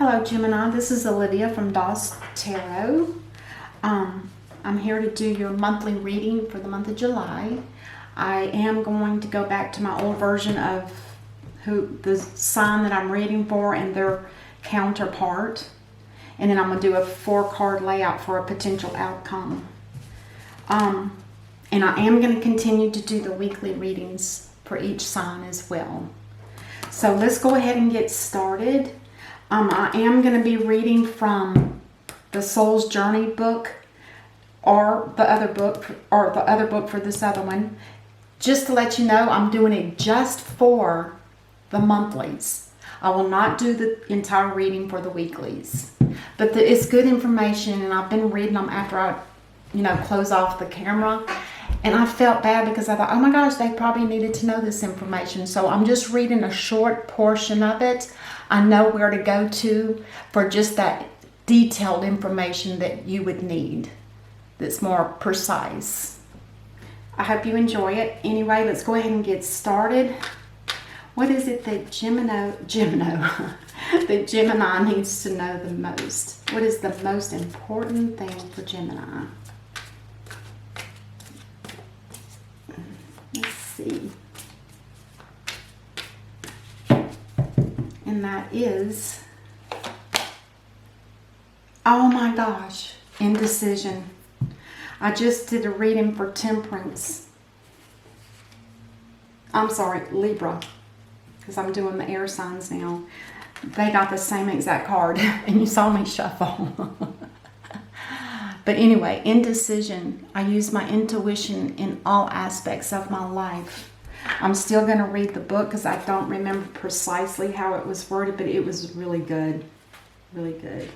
Hello Gemini, this is Olivia from DOS Tarot. I'm here to do your monthly reading for the month of July. I am going to go back to my old version of the sign that I'm reading for and their counterpart. And then I'm going to do a 4-card layout for a potential outcome. And I am going to continue to do the weekly readings for each sign as well. So let's go ahead and get started. I am going to be reading from the Soul's Journey book or the other book for this other one. Just to let you know, I'm doing it just for the monthlies. I will not do the entire reading for the weeklies. But it's good information, and I've been reading them after I, close off the camera. And I felt bad because I thought, oh my gosh, they probably needed to know this information. So I'm just reading a short portion of it. I know where to go to for just that detailed information that you would need that's more precise. I hope you enjoy it. Anyway, let's go ahead and get started. What is it that Gemini needs to know the most? What is the most important thing for Gemini? Let's see. And that is, oh my gosh, indecision. I just did a reading for Temperance. I'm sorry, Libra, because I'm doing the air signs now. They got the same exact card, and you saw me shuffle. But anyway, indecision. I use my intuition in all aspects of my life. I'm still going to read the book because I don't remember precisely how it was worded, but it was really good. Really good.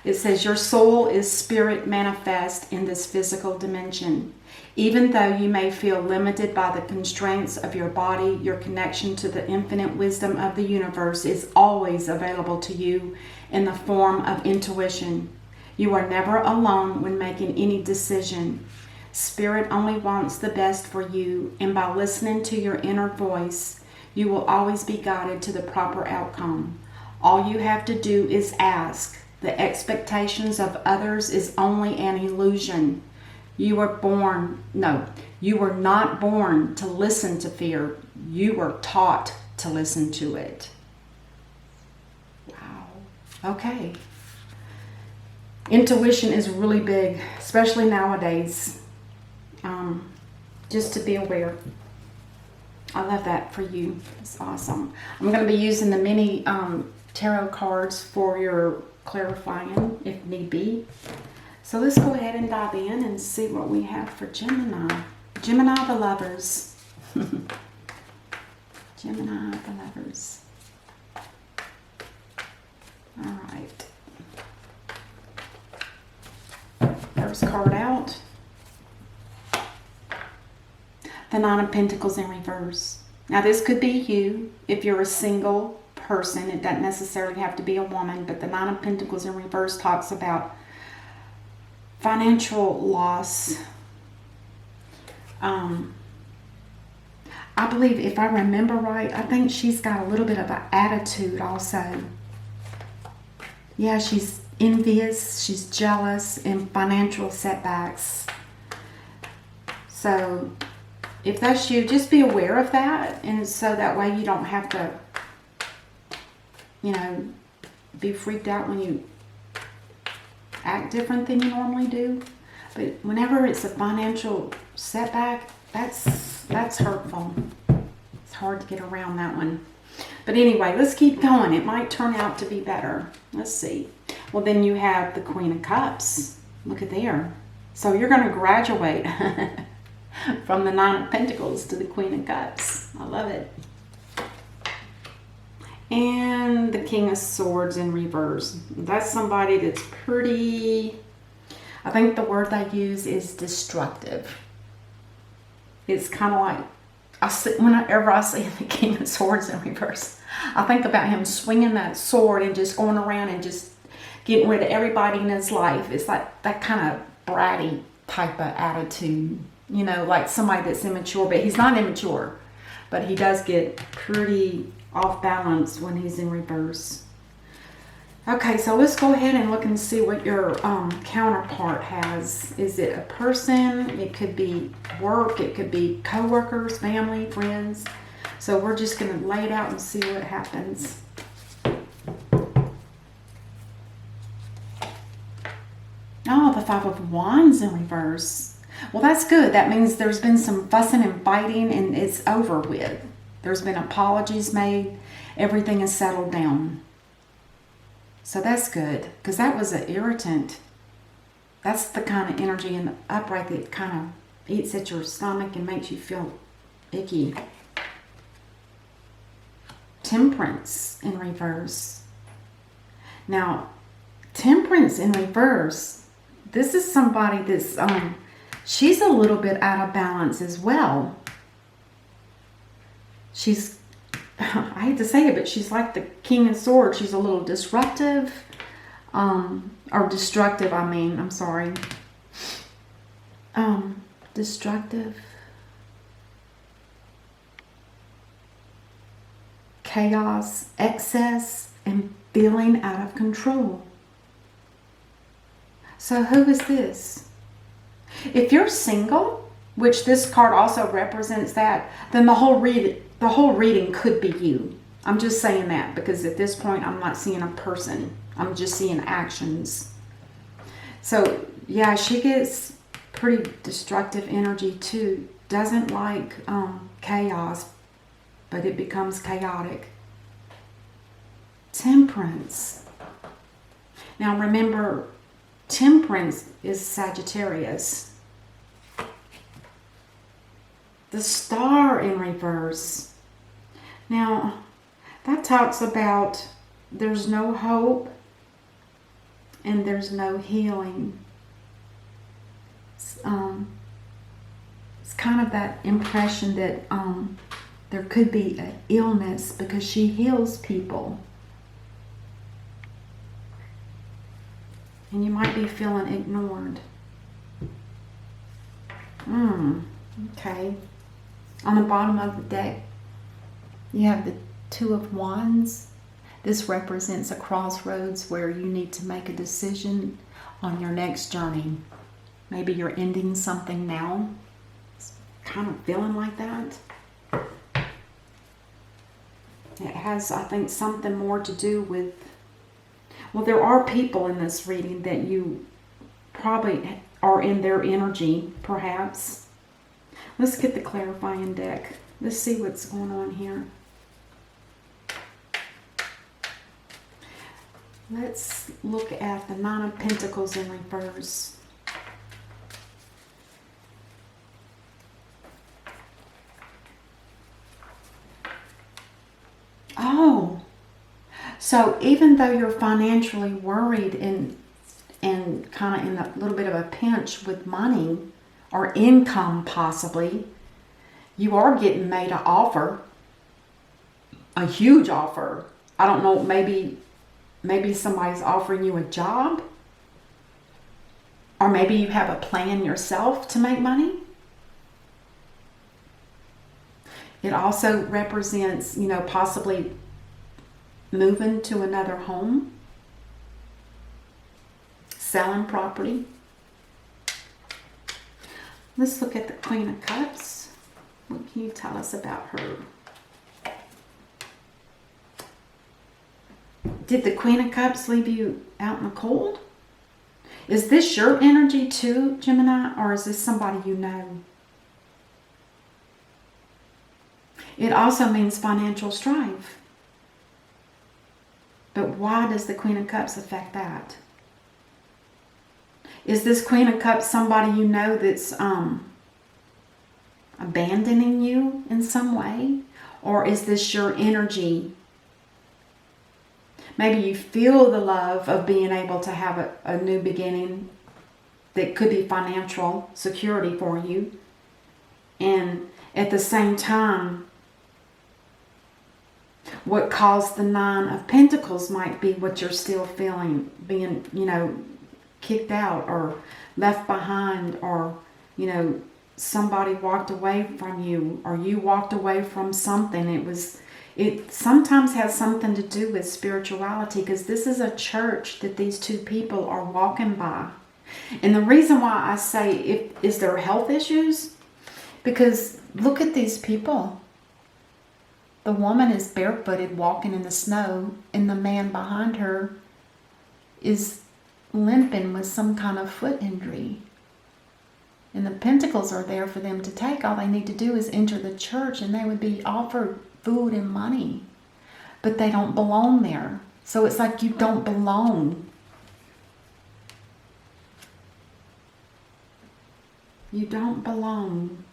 It says, your soul is spirit manifest in this physical dimension. Even though you may feel limited by the constraints of your body, your connection to the infinite wisdom of the universe is always available to you in the form of intuition. You are never alone when making any decision. Spirit only wants the best for you, and by listening to your inner voice, you will always be guided to the proper outcome. All you have to do is ask. The expectations of others is only an illusion. You were not born to listen to fear. You were taught to listen to it. Wow. Okay. Intuition is really big, especially nowadays. Just to be aware. I love that for you. It's awesome. I'm going to be using the mini tarot cards for your clarifying if need be. So let's go ahead and dive in and see what we have for Gemini. Gemini the lovers. Gemini the lovers. All right. First card out. The Nine of Pentacles in reverse. Now this could be you if you're a single person. It doesn't necessarily have to be a woman, but the Nine of Pentacles in reverse talks about financial loss. I believe, if I remember right, I think she's got a little bit of an attitude also. Yeah, she's envious, she's jealous, and financial setbacks. So if that's you, just be aware of that, and so that way you don't have to, be freaked out when you act different than you normally do. But whenever it's a financial setback, that's hurtful. It's hard to get around that one. But anyway, let's keep going. It might turn out to be better. Let's see. Well, then you have the Queen of Cups. Look at there. So you're going to graduate from the Nine of Pentacles to the Queen of Cups. I love it. And the King of Swords in reverse. That's somebody that's pretty, I think the word they use is destructive. It's kind of like, whenever I see the King of Swords in reverse, I think about him swinging that sword and just going around and just getting rid of everybody in his life. It's like that kind of bratty type of attitude. Like somebody that's immature, but he's not immature. But he does get pretty off balance when he's in reverse. Okay, so let's go ahead and look and see what your counterpart has. Is it a person? It could be work. It could be co-workers, family, friends. So we're just going to lay it out and see what happens. Oh, the Five of Wands in reverse. Well, that's good. That means there's been some fussing and fighting and it's over with. There's been apologies made. Everything is settled down. So that's good, because that was an irritant. That's the kind of energy in the upright that kind of eats at your stomach and makes you feel icky. Temperance in reverse. Now, Temperance in reverse, this is somebody that's, she's a little bit out of balance as well. She's, I hate to say it, but she's like the King of Swords. She's a little disruptive, or destructive, I'm sorry. Destructive. Chaos, excess, and feeling out of control. So who is this? If you're single, which this card also represents that, then the whole reading could be you. I'm just saying that because at this point I'm not seeing a person. I'm just seeing actions. So yeah, she gets pretty destructive energy too. Doesn't like chaos, but it becomes chaotic. Temperance. Now remember, Temperance is Sagittarius. The Star in reverse. Now, that talks about there's no hope and there's no healing. It's kind of that impression that there could be an illness because she heals people. And you might be feeling ignored. Okay. On the bottom of the deck, you have the Two of Wands. This represents a crossroads where you need to make a decision on your next journey. Maybe you're ending something now. It's kind of feeling like that. It has, I think, something more to do with, well, there are people in this reading that you probably are in their energy, perhaps. Let's get the clarifying deck. Let's see what's going on here. Let's look at the Nine of Pentacles in reverse. Oh, so even though you're financially worried and kind of in a little bit of a pinch with money or income possibly, you are getting made an offer, a huge offer. I don't know, maybe somebody's offering you a job, or maybe you have a plan yourself to make money. It also represents, possibly moving to another home, selling property. Let's look at the Queen of Cups. What can you tell us about her? Did the Queen of Cups leave you out in the cold? Is this your energy too, Gemini, or is this somebody you know? It also means financial strife. But why does the Queen of Cups affect that? Is this Queen of Cups somebody you know that's abandoning you in some way? Or is this your energy? Maybe you feel the love of being able to have a new beginning that could be financial security for you. And at the same time, what caused the Nine of Pentacles might be what you're still feeling, being, kicked out or left behind, or, somebody walked away from you, or you walked away from something. It sometimes has something to do with spirituality, because this is a church that these two people are walking by. And the reason why I say, is there health issues? Because look at these people. The woman is barefooted walking in the snow, and the man behind her is limping with some kind of foot injury. And the pentacles are there for them to take. All they need to do is enter the church and they would be offered food and money. But they don't belong there. So it's like you don't belong. You don't belong.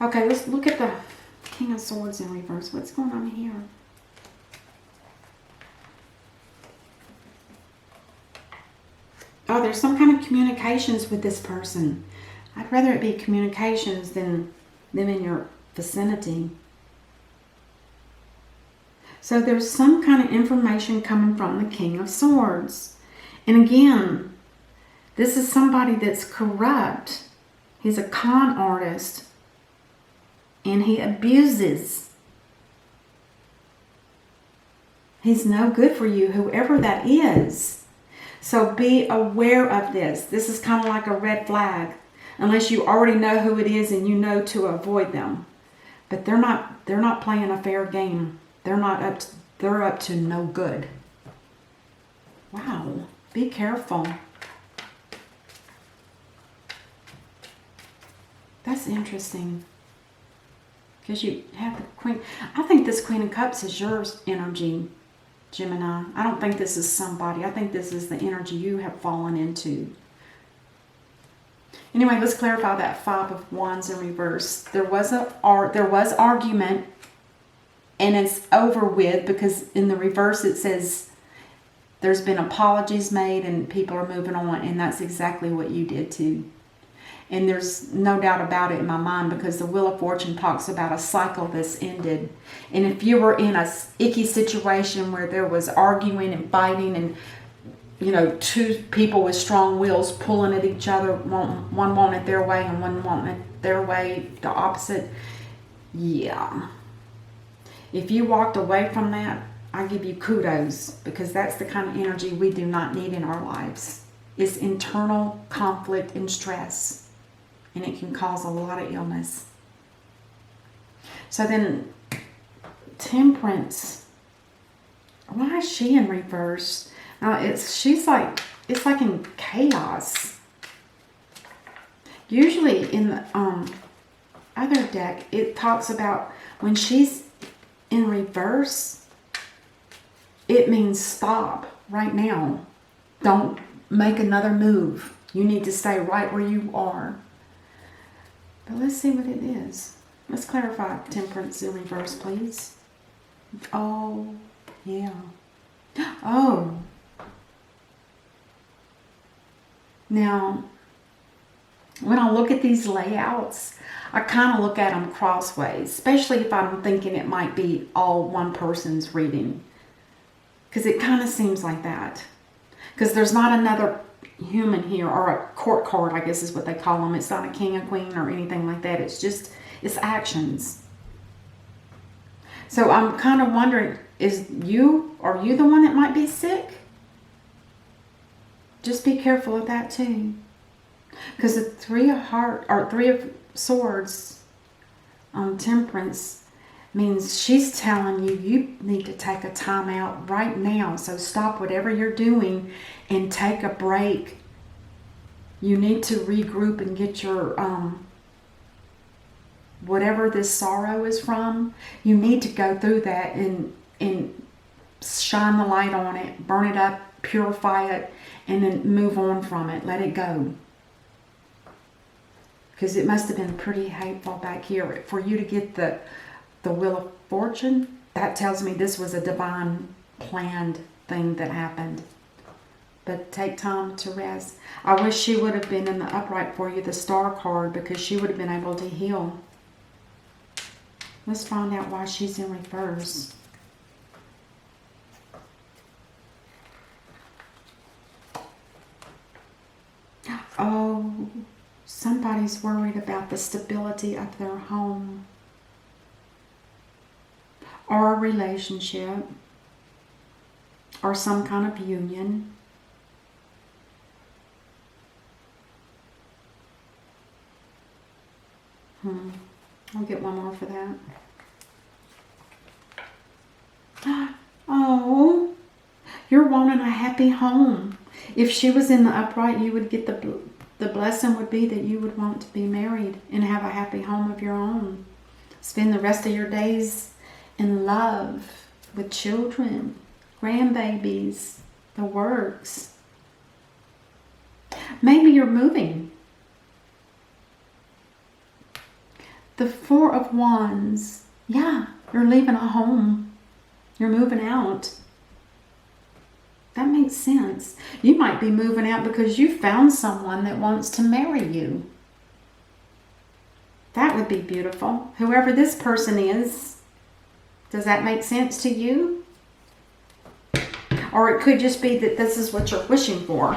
Okay, let's look at the King of Swords in reverse. What's going on here? Oh, there's some kind of communications with this person. I'd rather it be communications than them in your vicinity. So there's some kind of information coming from the King of Swords. And again, this is somebody that's corrupt. He's a con artist. And he abuses. He's no good for you, whoever that is. So be aware of this. This is kind of like a red flag. Unless you already know who it is and you know to avoid them. But they're not playing a fair game. They're up to no good. Wow. Be careful. That's interesting. Because you have the Queen. I think this Queen of Cups is your energy, Gemini. I don't think this is somebody. I think this is the energy you have fallen into. Anyway, let's clarify that Five of Wands in reverse. There was argument, and it's over with, because in the reverse it says there's been apologies made and people are moving on, and that's exactly what you did too. And there's no doubt about it in my mind, because the Wheel of Fortune talks about a cycle that's ended. And if you were in a icky situation where there was arguing and fighting and, you know, two people with strong wills pulling at each other, one wanting it their way and one wanting it their way, the opposite, yeah. If you walked away from that, I give you kudos, because that's the kind of energy we do not need in our lives. It's internal conflict and stress. And it can cause a lot of illness. So then, Temperance. Why is she in reverse? Now it's like in chaos. Usually in the other deck, it talks about when she's in reverse, it means stop right now. Don't make another move. You need to stay right where you are. But let's see what it is. Let's clarify Temperance in reverse, please. Oh, yeah. Oh. Now, when I look at these layouts, I kind of look at them crossways, especially if I'm thinking it might be all one person's reading. Because it kind of seems like that. Because there's not another human here, or a court card, I guess is what they call them. It's not a king, a queen, or anything like that. It's just, it's actions. So I'm kind of wondering, are you the one that might be sick? Just be careful of that too. Because the Three of Swords on Temperance means she's telling you need to take a time out right now. So stop whatever you're doing and take a break. You need to regroup and get your whatever this sorrow is from. You need to go through that and shine the light on it, burn it up, purify it, and then move on from it. Let it go. Because it must have been pretty hateful back here for you to get the Wheel of Fortune. That tells me this was a divine planned thing that happened. But take time to rest. I wish she would have been in the upright for you, the Star card, because she would have been able to heal. Let's find out why she's in reverse. Oh, somebody's worried about the stability of their home. or a relationship or some kind of union. I'll get one more for that. Oh, you're wanting a happy home. If she was in the upright, you would get the blessing would be that you would want to be married and have a happy home of your own. Spend the rest of your days in love with children, grandbabies, the works. Maybe you're moving. The Four of Wands. Yeah, you're leaving a home. You're moving out. That makes sense. You might be moving out because you found someone that wants to marry you. That would be beautiful. Whoever this person is, does that make sense to you? Or it could just be that this is what you're wishing for.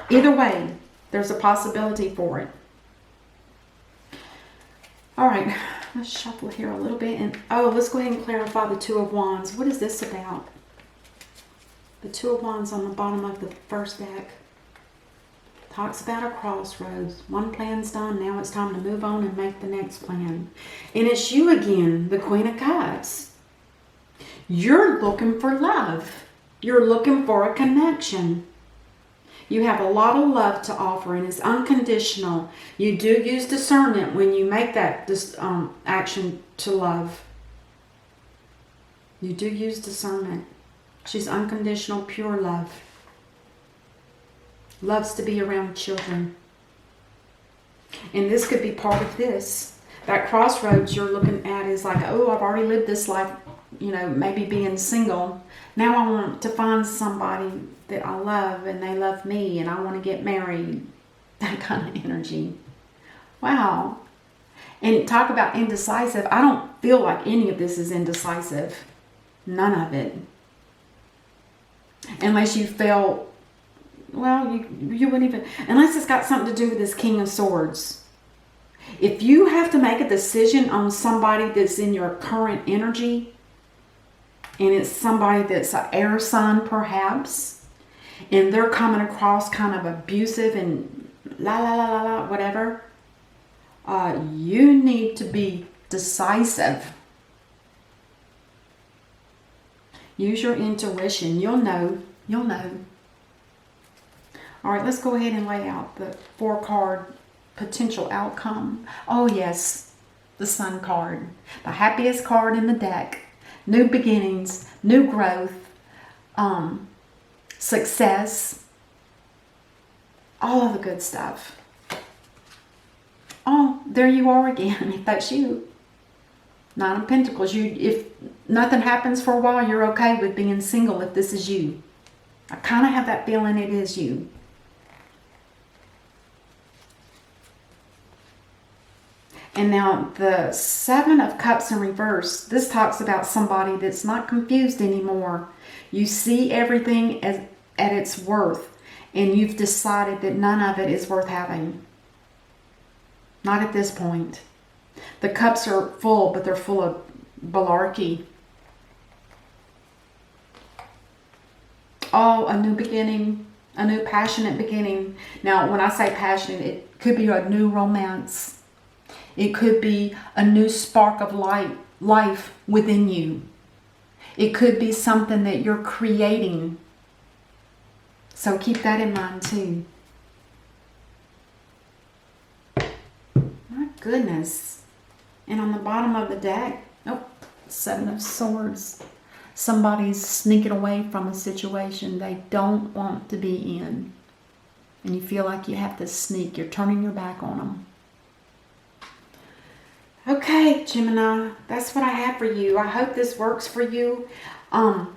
Either way, there's a possibility for it. All right, let's shuffle here a little bit. And let's go ahead and clarify the Two of Wands. What is this about? The Two of Wands on the bottom of the first deck talks about a crossroads. One plan's done. Now it's time to move on and make the next plan. And it's you again, the Queen of Cups. You're looking for love. You're looking for a connection. You have a lot of love to offer, and it's unconditional. You do use discernment when you make that action to love. You do use discernment. She's unconditional, pure love. Loves to be around children. And this could be part of this. That crossroads you're looking at is like, oh, I've already lived this life, maybe being single. Now I want to find somebody that I love and they love me and I want to get married. That kind of energy. Wow. And talk about indecisive. I don't feel like any of this is indecisive. None of it. Unless you felt, well, you wouldn't even, unless it's got something to do with this King of Swords. If you have to make a decision on somebody that's in your current energy, and it's somebody that's an air sign perhaps, and they're coming across kind of abusive and whatever, you need to be decisive. Use your intuition. You'll know. You'll know. All right, let's go ahead and lay out the 4-card potential outcome. Oh, yes, the Sun card. The happiest card in the deck. New beginnings, new growth, success, all of the good stuff. Oh, there you are again, if that's you. Nine of Pentacles. If nothing happens for a while, you're okay with being single if this is you. I kind of have that feeling it is you. And now the Seven of Cups in reverse. This talks about somebody that's not confused anymore. You see everything at its worth. And you've decided that none of it is worth having. Not at this point. The cups are full, but they're full of malarkey. Oh, a new beginning. A new passionate beginning. Now, when I say passionate, it could be a new romance. It could be a new spark of life within you. It could be something that you're creating. So keep that in mind too. My goodness. And on the bottom of the deck, Seven of Swords. Somebody's sneaking away from a situation they don't want to be in. And you feel like you have to sneak. You're turning your back on them. Okay, Gemini, that's what I have for you. I hope this works for you. I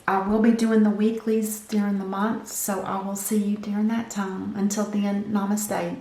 will be doing the weeklies during the month, so I will see you during that time. Until then, namaste.